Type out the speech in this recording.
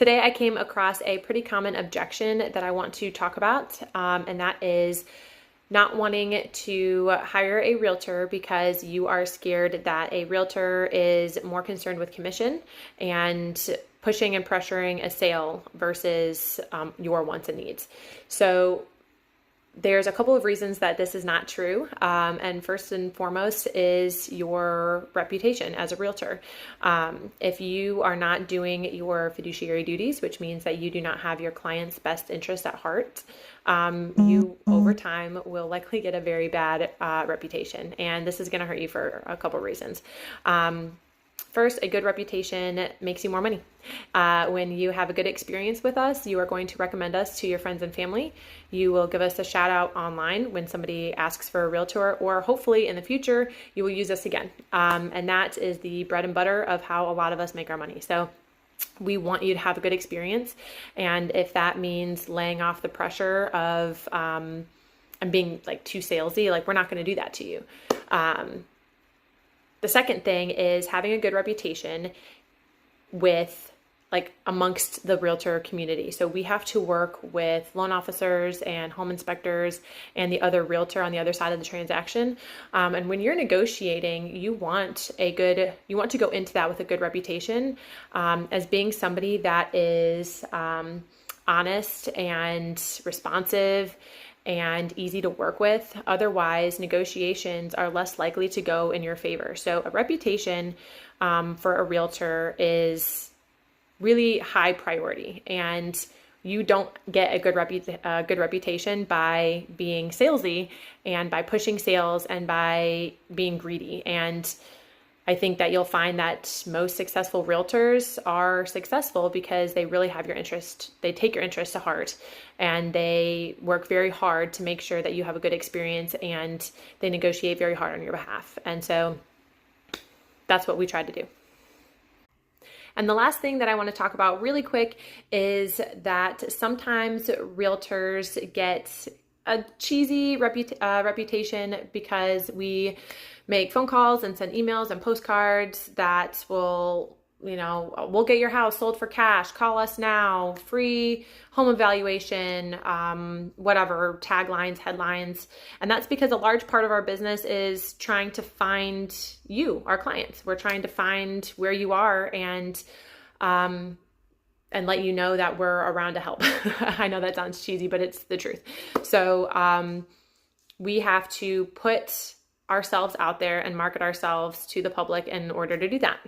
Today I came across a pretty common objection that I want to talk about, and that is not wanting to hire a realtor because you are scared that a realtor is more concerned with commission and pushing and pressuring a sale versus your wants and needs. So there's a couple of reasons that this is not true. And first and foremost is your reputation as a realtor. If you are not doing your fiduciary duties, which means that you do not have your client's best interest at heart, you over time will likely get a very bad reputation. And this is going to hurt you for a couple of reasons. First, a good reputation makes you more money. When you have a good experience with us, you are going to recommend us to your friends and family. You will give us a shout out online when somebody asks for a realtor, or hopefully in the future, you will use us again. And that is the bread and butter of how a lot of us make our money. So we want you to have a good experience. And if that means laying off the pressure of and being like too salesy, like we're not going to do that to you. The second thing is having a good reputation with amongst the realtor community. So we have to work with loan officers and home inspectors and the other realtor on the other side of the transaction. And when you're negotiating, you want to go into that with a good reputation, as being somebody that is honest and responsive and easy to work with. Otherwise, negotiations are less likely to go in your favor. So a reputation for a realtor is really high priority, and you don't get a good reputation by being salesy and by pushing sales and by being greedy. And I think that you'll find that most successful realtors are successful because they really have your interest. They take your interest to heart, and they work very hard to make sure that you have a good experience, and they negotiate very hard on your behalf. And so that's what we tried to do. And the last thing that I want to talk about really quick is that sometimes realtors get a cheesy reputation because we make phone calls and send emails and postcards that will, we'll get your house sold for cash, call us now, free home evaluation, whatever, taglines, headlines. And that's because a large part of our business is trying to find you, our clients. We're trying to find where you are and let you know that we're around to help. I know that sounds cheesy, but it's the truth. So we have to put ourselves out there and market ourselves to the public in order to do that.